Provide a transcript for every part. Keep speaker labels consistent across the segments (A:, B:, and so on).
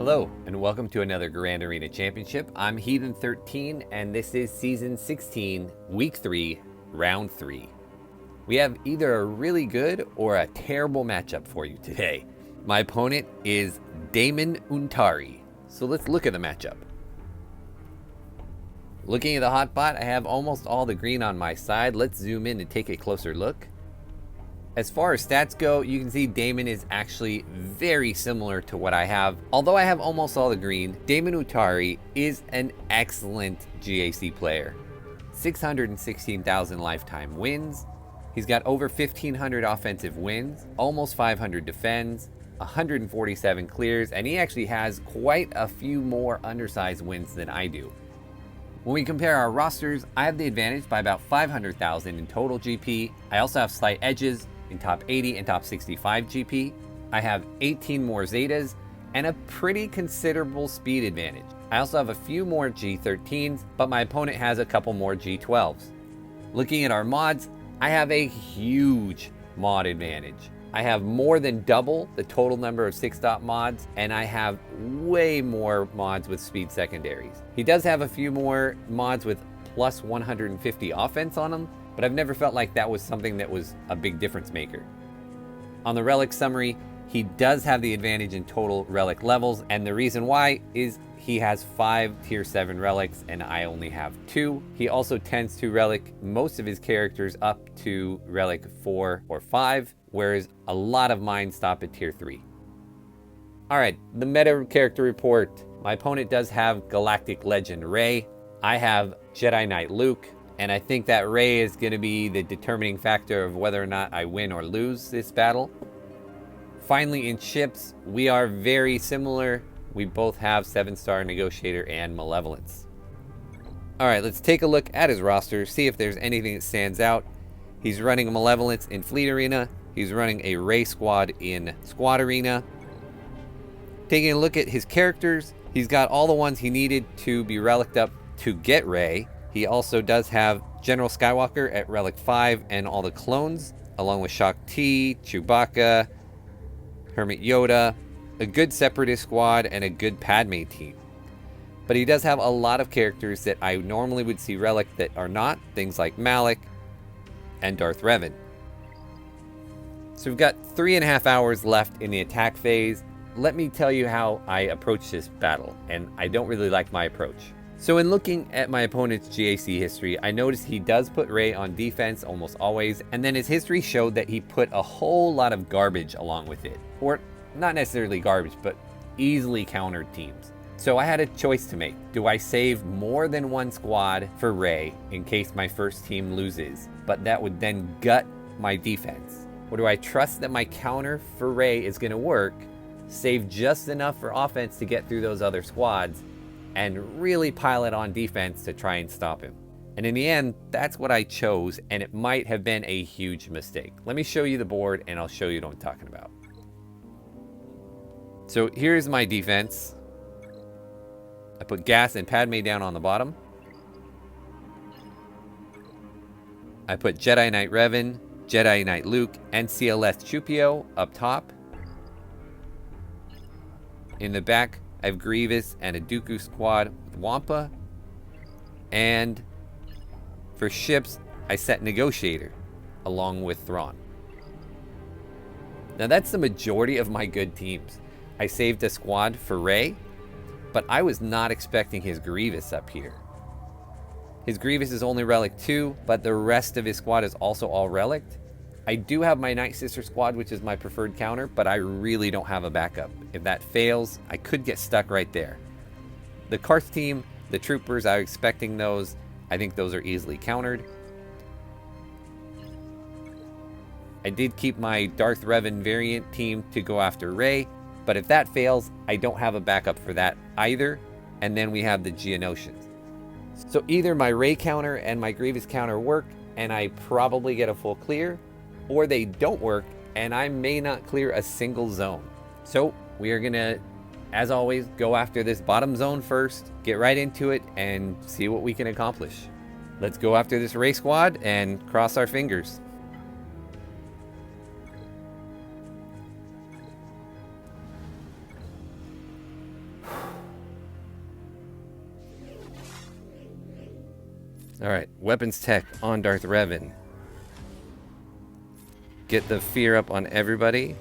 A: Hello, and welcome to another Grand Arena Championship. I'm Heathen13, and this is Season 16, Week 3, Round 3. We have either a really good or a terrible matchup for you today. My opponent is Damon Untari, so let's look at the matchup. Looking at the hotbot, I have almost all the green on my side. Let's zoom in and take a closer look. As far as stats go, you can see Damon is actually very similar to what I have. Although I have almost all the green, Damon Untari is an excellent GAC player. 616,000 lifetime wins. He's got over 1,500 offensive wins, almost 500 defends, 147 clears, and he actually has quite a few more undersized wins than I do. When we compare our rosters, I have the advantage by about 500,000 in total GP. I also have slight edges in top 80 and top 65 GP. I have 18 more Zetas and a pretty considerable speed advantage. I also have a few more G13s, but my opponent has a couple more G12s. Looking at our mods, I have a huge mod advantage. I have more than double the total number of 6-dot mods, and I have way more mods with speed secondaries. He does have a few more mods with plus 150 offense on them, but I've never felt like that was something that was a big difference maker. On the relic summary, he does have the advantage in total relic levels, and the reason why is he has 5 tier 7 relics and I only have 2. He also tends to relic most of his characters up to relic 4 or 5, whereas a lot of mine stop at tier 3. Alright, the meta character report. My opponent does have Galactic Legend Rey. I have Jedi Knight Luke. And I think that Rey is going to be the determining factor of whether or not I win or lose this battle. Finally, in ships, we are very similar. We both have 7-star Negotiator and Malevolence. Alright, let's take a look at his roster, see if there's anything that stands out. He's running a Malevolence in Fleet Arena. He's running a Rey squad in Squad Arena. Taking a look at his characters, he's got all the ones he needed to be relicked up to get Rey. He also does have General Skywalker at Relic 5 and all the clones, along with Shaak Ti, Chewbacca, Hermit Yoda, a good Separatist squad, and a good Padme team. But he does have a lot of characters that I normally would see relic that are not, things like Malak and Darth Revan. So we've got 3.5 hours left in the attack phase. Let me tell you how I approach this battle, and I don't really like my approach. So in looking at my opponent's GAC history, I noticed he does put Rey on defense almost always, and then his history showed that he put a whole lot of garbage along with it. Or not necessarily garbage, but easily countered teams. So I had a choice to make. Do I save more than one squad for Rey in case my first team loses, but that would then gut my defense? Or do I trust that my counter for Rey is going to work, save just enough for offense to get through those other squads, and really pile it on defense to try and stop him? And in the end, that's what I chose, and it might have been a huge mistake. Let me show you the board, and I'll show you what I'm talking about. So here's my defense. I put Gas and Padme down on the bottom. I put Jedi Knight Revan, Jedi Knight Luke, and C-3PO up top. In the back, I have Grievous and a Dooku squad with Wampa. And for ships, I set Negotiator along with Thrawn. Now that's the majority of my good teams. I saved a squad for Rey, but I was not expecting his Grievous up here. His Grievous is only Relic 2, but the rest of his squad is also all Relic. I do have my Night Sister squad, which is my preferred counter, but I really don't have a backup. If that fails, I could get stuck right there. The Karth team, the troopers, I'm expecting those. I think those are easily countered. I did keep my Darth Revan variant team to go after Rey, but if that fails, I don't have a backup for that either. And then we have the Geonosians. So either my Rey counter and my Grievous counter work, and I probably get a full clear, or they don't work, and I may not clear a single zone. So we are gonna, as always, go after this bottom zone first, get right into it, and see what we can accomplish. Let's go after this Rey squad and cross our fingers. Alright, weapons tech on Darth Revan. Get the fear up on everybody.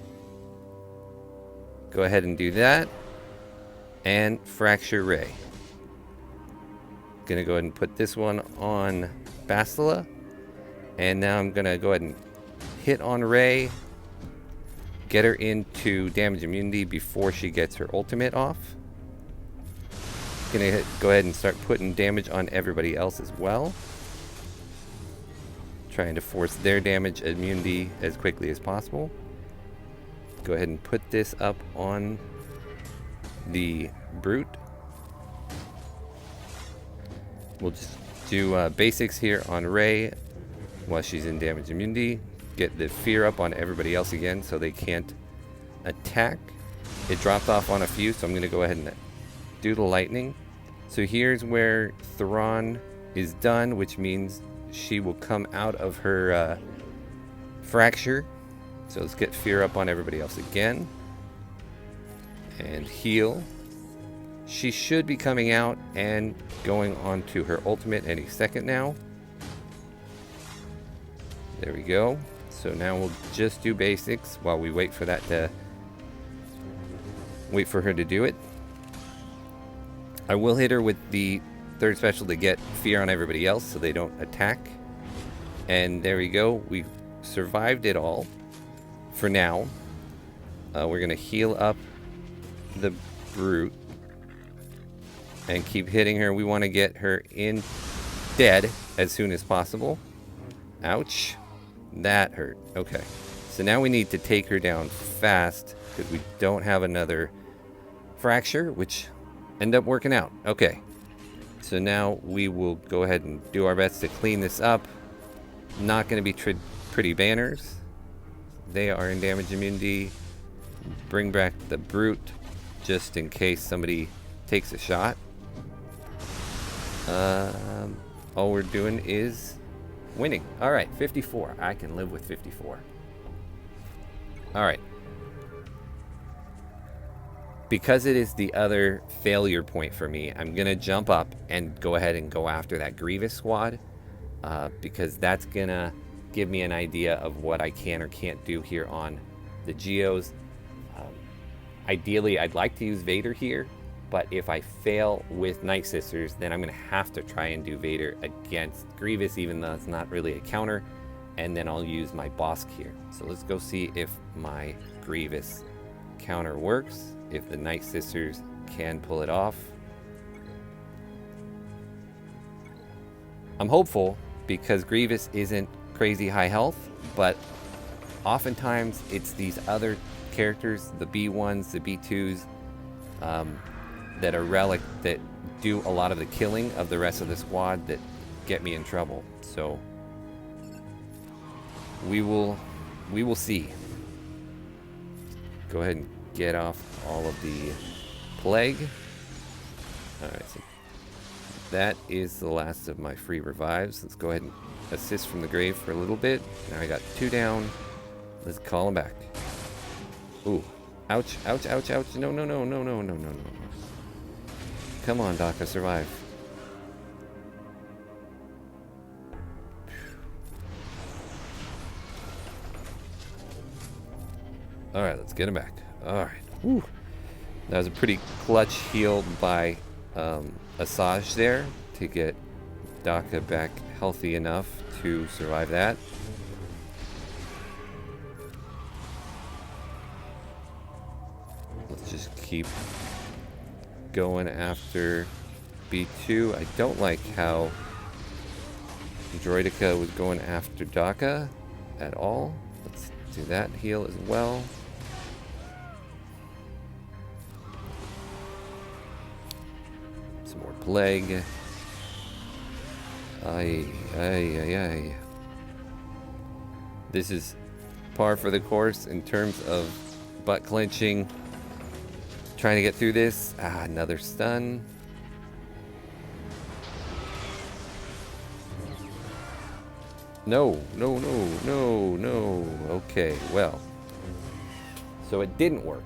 A: Go ahead and do that. And fracture Rey. Gonna go ahead and put this one on Bastila. And now I'm gonna go ahead and hit on Rey. Get her into damage immunity before she gets her ultimate off. Gonna go ahead and start putting damage on everybody else as well. Trying to force their damage immunity as quickly as possible. Go ahead and put this up on the Brute. We'll just do basics here on Rey while she's in damage immunity. Get the fear up on everybody else again so they can't attack. It dropped off on a few, so I'm going to go ahead and do the lightning. So here's where Thrawn is done, which means she will come out of her fracture. So let's get fear up on everybody else again. And heal. She should be coming out and going on to her ultimate any second now. There we go. So now we'll just do basics while we wait for that to wait for her to do it. I will hit her with the third special to get fear on everybody else so they don't attack. And there we go. We survived it all for now. We're gonna heal up the Brute and keep hitting her. We want to get her in dead as soon as possible. Ouch. That hurt. Okay. So now we need to take her down fast because we don't have another fracture, which ended up working out. Okay. So now we will go ahead and do our best to clean this up. Not going to be pretty banners. They are in damage immunity. Bring back the Brute just in case somebody takes a shot. All we're doing is winning. All right, 54. I can live with 54. All right. Because it is the other failure point for me, I'm going to jump up and go ahead and go after that Grievous squad. Because that's going to give me an idea of what I can or can't do here on the Geos. Ideally, I'd like to use Vader here. But if I fail with Night Sisters, then I'm going to have to try and do Vader against Grievous, even though it's not really a counter. And then I'll use my Bosk here. So let's go see if my Grievous counter works. If the Night Sisters can pull it off. I'm hopeful because Grievous isn't crazy high health. But oftentimes it's these other characters, the B1s, the B2s, that are relic that do a lot of the killing of the rest of the squad that get me in trouble. So we will see. Go ahead and get off all of the plague. Alright, so that is the last of my free revives. Let's go ahead and assist from the grave for a little bit. Now I got 2 down. Let's call them back. Ooh. Ouch, ouch, ouch, ouch. No, no, no, no, no, no, no, no. Come on, Doc, I survive. Alright, let's get him back. Alright. Woo. That was a pretty clutch heal by Asajj there to get Daka back healthy enough to survive that. Let's just keep going after B2. I don't like how Droideka was going after Daka at all. Let's do that heal as well. Some more plague. Ay, ay, ay, ay. This is par for the course in terms of butt clenching. Trying to get through this. Ah, another stun. No, no, no, no, no. Okay, well. So it didn't work,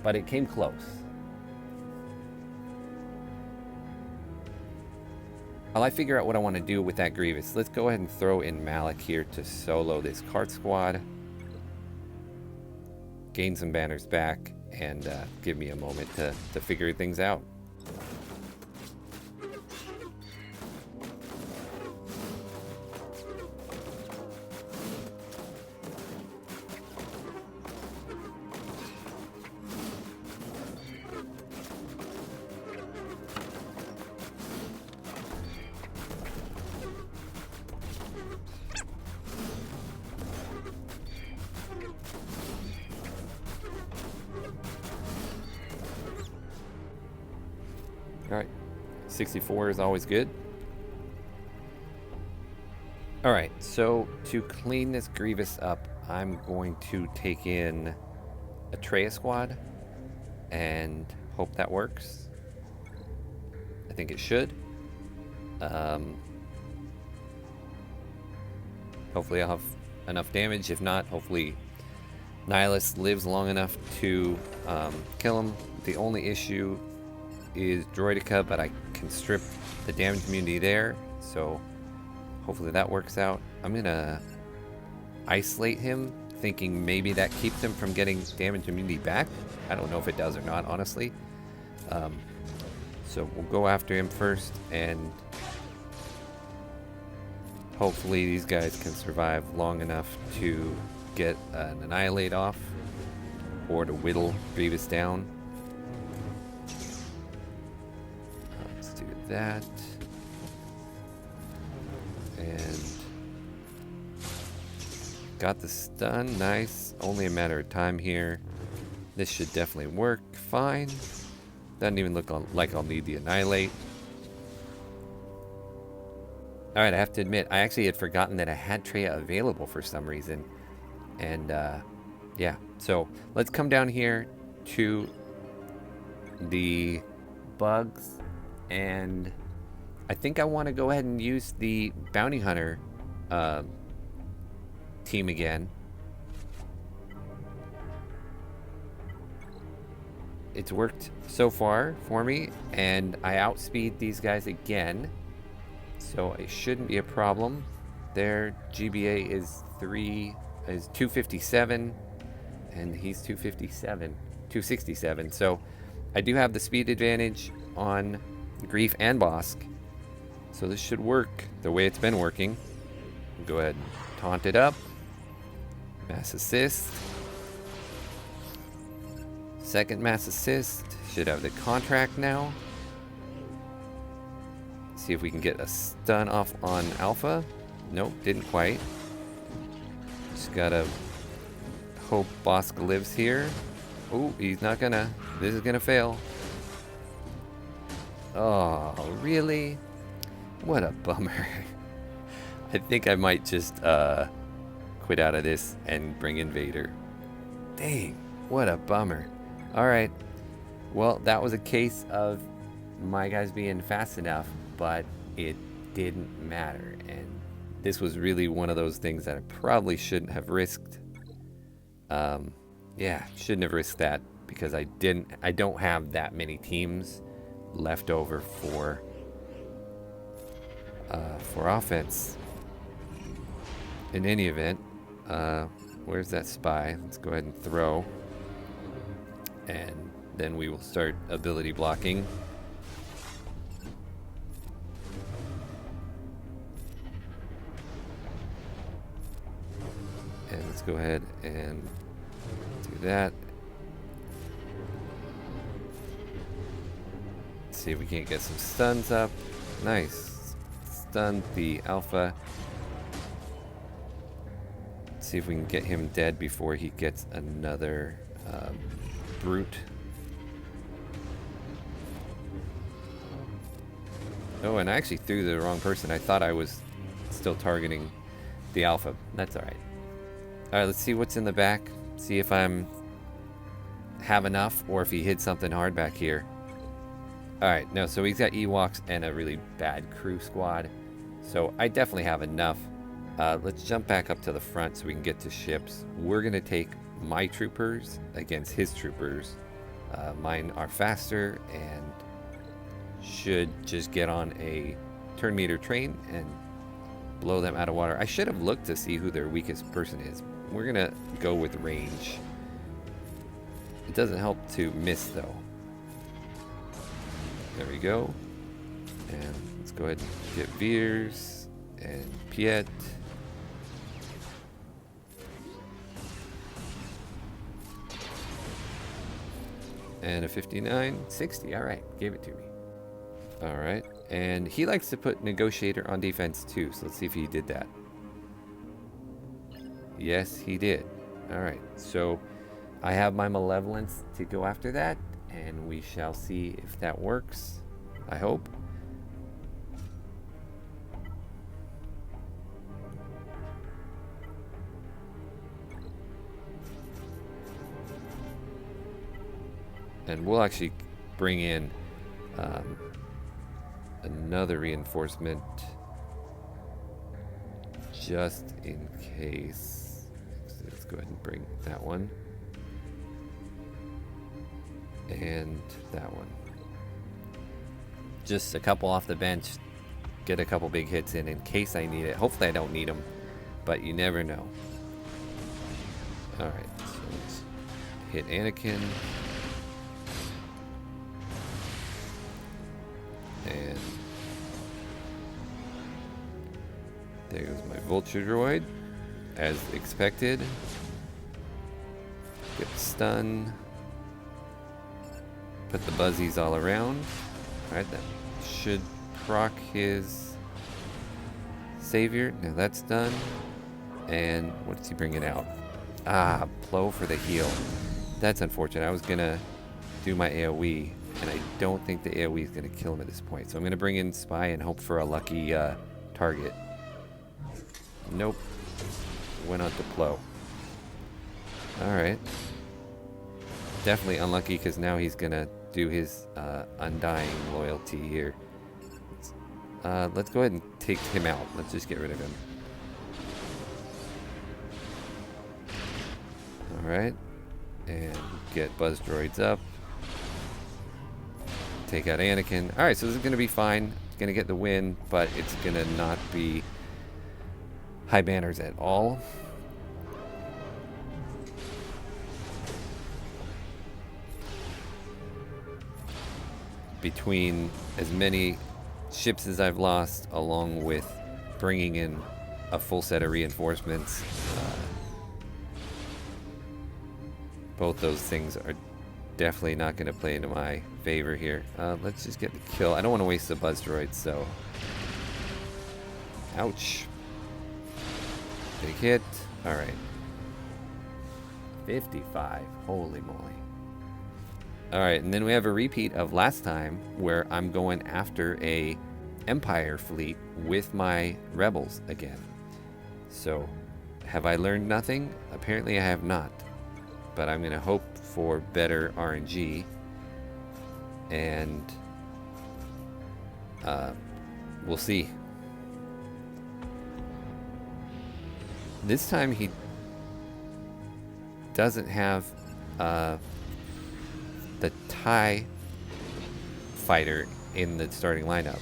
A: but it came close. While I figure out what I want to do with that Grievous, let's go ahead and throw in Malik here to solo this cart squad. Gain some banners back and give me a moment to figure things out. Alright, 64 is always good. Alright, so to clean this Grievous up, I'm going to take in a Treya squad and hope that works. I think it should. Hopefully I'll have enough damage. If not, hopefully Nihilus lives long enough to kill him. The only issue is Droidica, but I can strip the damage immunity there, so hopefully that works out. I'm gonna isolate him, thinking maybe that keeps him from getting damage immunity back. I don't know if it does or not, honestly. So we'll go after him first, and hopefully these guys can survive long enough to get an Annihilate off, or to whittle Grievous down. That, and got the stun. Nice. Only a matter of time here. This should definitely work fine. Doesn't even look like I'll need the Annihilate. Alright, I have to admit, I actually had forgotten that I had Treya available for some reason. And yeah, so let's come down here to the bugs. And I think I want to go ahead and use the Bounty Hunter team again. It's worked so far for me, and I outspeed these guys again, so it shouldn't be a problem. Their GBA is 257, and he's 267, so I do have the speed advantage on Grief and Bosk, so this should work the way it's been working. Go ahead and taunt it up. Mass assist. Second mass assist. Should have the contract now. See if we can get a stun off on Alpha. Nope, didn't quite. Just gotta hope Bosk lives here. Oh, he's not gonna. This is gonna fail. Oh, really? What a bummer. I think I might just quit out of this and bring in Vader. Dang, what a bummer. Alright, well, that was a case of my guys being fast enough, but it didn't matter. And this was really one of those things that I probably shouldn't have risked. Yeah, shouldn't have risked that, because I don't have that many teams left over for offense. In any event, where's that spy? Let's go ahead and throw, and then we will start ability blocking. And let's go ahead and do that. See if we can't get some stuns up. Nice. Stun the Alpha. See if we can get him dead before he gets another brute. Oh, and I actually threw the wrong person. I thought I was still targeting the Alpha. That's alright. Alright, let's see what's in the back. See if I'm have enough, or if he hit something hard back here. Alright, no, so he's got Ewoks and a really bad crew squad. So I definitely have enough. Let's jump back up to the front so we can get to ships. We're going to take my troopers against his troopers. Mine are faster and should just get on a turn meter train and blow them out of water. I should have looked to see who their weakest person is. We're gonna go with range. It doesn't help to miss though. There we go. And let's go ahead and get Veers and Piet. And a 59, 60. All right, gave it to me. All right, and he likes to put Negotiator on defense too. So let's see if he did that. Yes, he did. All right, so I have my Malevolence to go after that, and we shall see if that works. I hope. And we'll actually bring in another reinforcement just in case. Let's go ahead and bring that one. And that one. Just a couple off the bench. Get a couple big hits in case I need it. Hopefully I don't need them, but you never know. Alright, so let's hit Anakin. And there goes my Vulture Droid, as expected. Get stun. Put the buzzies all around. Alright, that should proc his savior. Now that's done. And what is he bringing out? Ah, Plo for the heal. That's unfortunate. I was gonna do my AoE, and I don't think the AoE is gonna kill him at this point. So I'm gonna bring in Spy and hope for a lucky target. Nope. Went on to Plo. Alright. Definitely unlucky because now he's gonna do his undying loyalty here. Let's go ahead and take him out. Let's just get rid of him. Alright. And get Buzz Droids up. Take out Anakin. Alright, so this is going to be fine. It's going to get the win, but it's going to not be high banners at all. Between as many ships as I've lost, along with bringing in a full set of reinforcements, both those things are definitely not going to play into my favor here. Let's just get the kill. I don't want to waste the Buzz Droid, so... Ouch. Big hit. Alright. 55. Holy moly. Alright, and then we have a repeat of last time where I'm going after a Empire fleet with my Rebels again. So, have I learned nothing? Apparently I have not. But I'm going to hope for better RNG. And we'll see. This time he doesn't have the TIE fighter in the starting lineup.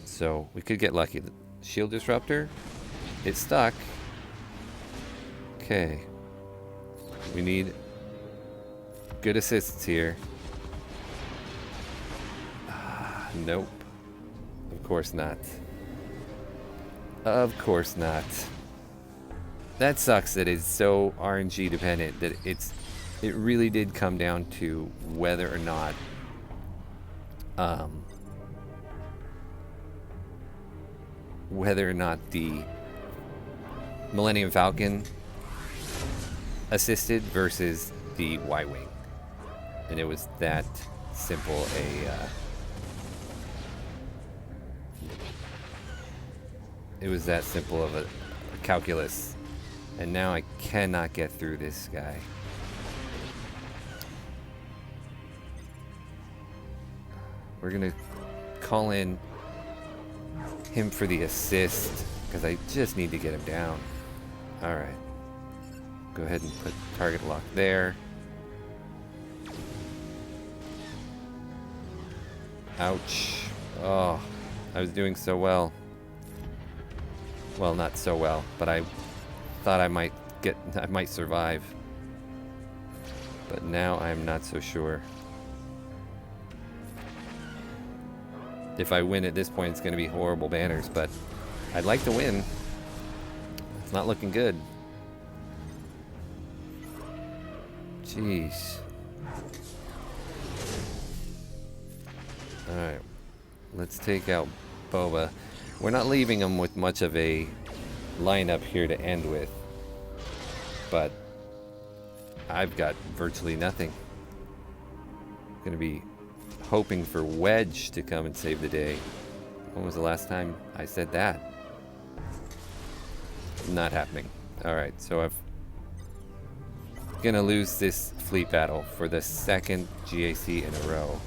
A: So we could get lucky. The shield disruptor, it's stuck. Okay. We need good assists here. Nope. Of course not. Of course not. That sucks that it's so RNG dependent that it really did come down to whether or not the Millennium Falcon assisted versus the Y-Wing. And it was that simple it was that simple of a calculus. And now I cannot get through this guy. We're gonna call in him for the assist because I just need to get him down. Alright. Go ahead and put target lock there. Ouch. Oh, I was doing so well. Well, not so well, but I thought I might survive. But now I'm not so sure. If I win at this point, it's going to be horrible banners, but I'd like to win. It's not looking good. Jeez. Alright. Let's take out Boba. We're not leaving him with much of a lineup here to end with. But I've got virtually nothing. I'm gonna be hoping for Wedge to come and save the day. When was the last time I said that? Not happening. Alright, so I'm gonna lose this fleet battle for the second GAC in a row.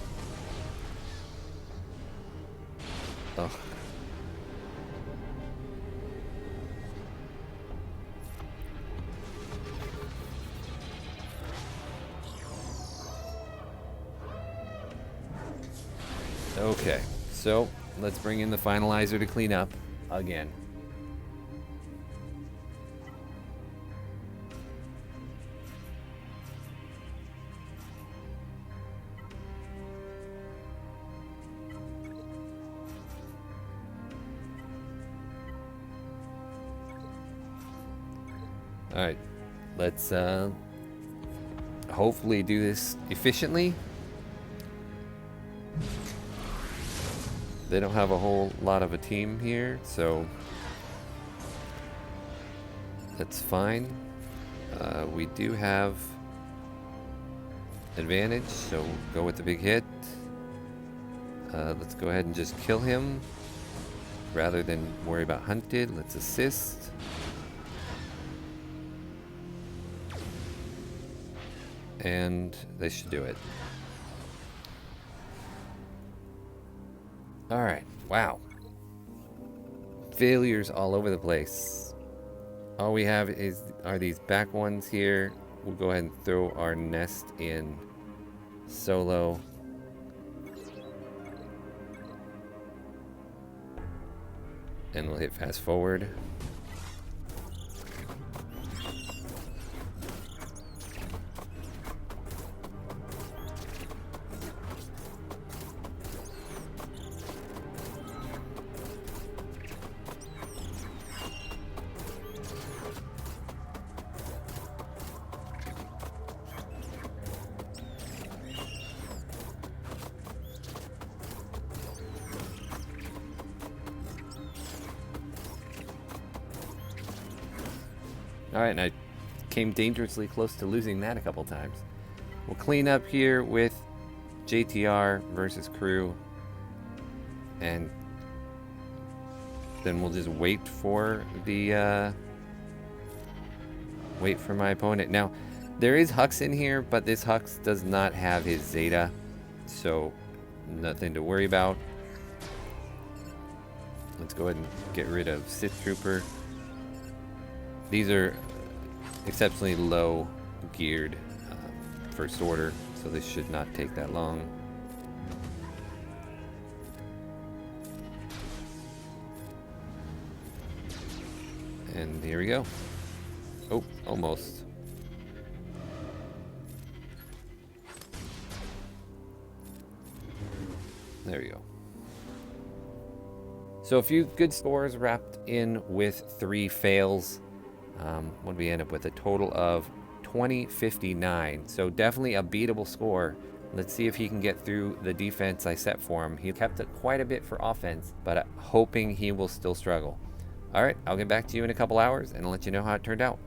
A: Ugh. Okay, so let's bring in the finalizer to clean up again. Alright, let's hopefully do this efficiently. They don't have a whole lot of a team here, so that's fine. We do have advantage, so go with the big hit. Let's go ahead and just kill him rather than worry about hunted. Let's assist. And they should do it. Alright, wow. Failures all over the place. All we have are these back ones here. We'll go ahead and throw our nest in solo. And we'll hit fast forward. Alright, and I came dangerously close to losing that a couple times. We'll clean up here with JTR versus crew. And then we'll just wait for the wait for my opponent. Now, there is Hux in here, but this Hux does not have his Zeta, so nothing to worry about. Let's go ahead and get rid of Sith Trooper. These are exceptionally low geared first order, so this should not take that long. And here we go. Oh, almost. There we go. So a few good scores wrapped in with 3 fails. What did we end up with? A total of 2059. So definitely a beatable score. Let's see if he can get through the defense I set for him. He kept it quite a bit for offense, but hoping he will still struggle. All right, I'll get back to you in a couple hours and I'll let you know how it turned out.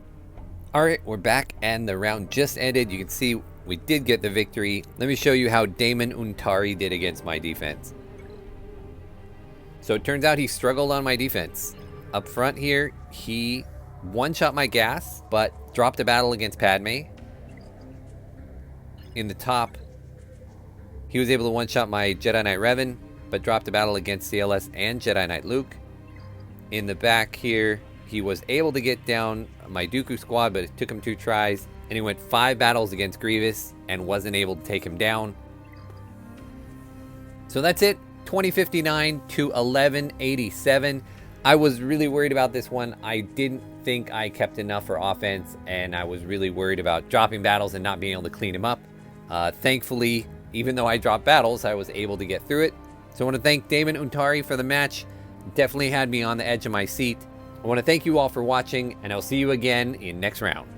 A: All right, we're back and the round just ended. You can see we did get the victory. Let me show you how Damon Untari did against my defense. So it turns out he struggled on my defense. Up front here, he one-shot my gas, but dropped a battle against Padme. In the top, he was able to one-shot my Jedi Knight Revan, but dropped a battle against CLS and Jedi Knight Luke. In the back here, he was able to get down my Dooku squad, but it took him 2 tries, and he went 5 battles against Grievous and wasn't able to take him down. So that's it. 2059 to 1187. I was really worried about this one. I didn't think I kept enough for offense, and I was really worried about dropping battles and not being able to clean him up. Thankfully, even though I dropped battles, I was able to get through it. So I want to thank Damon Untari for the match. Definitely had me on the edge of my seat. I want to thank you all for watching, and I'll see you again in next round.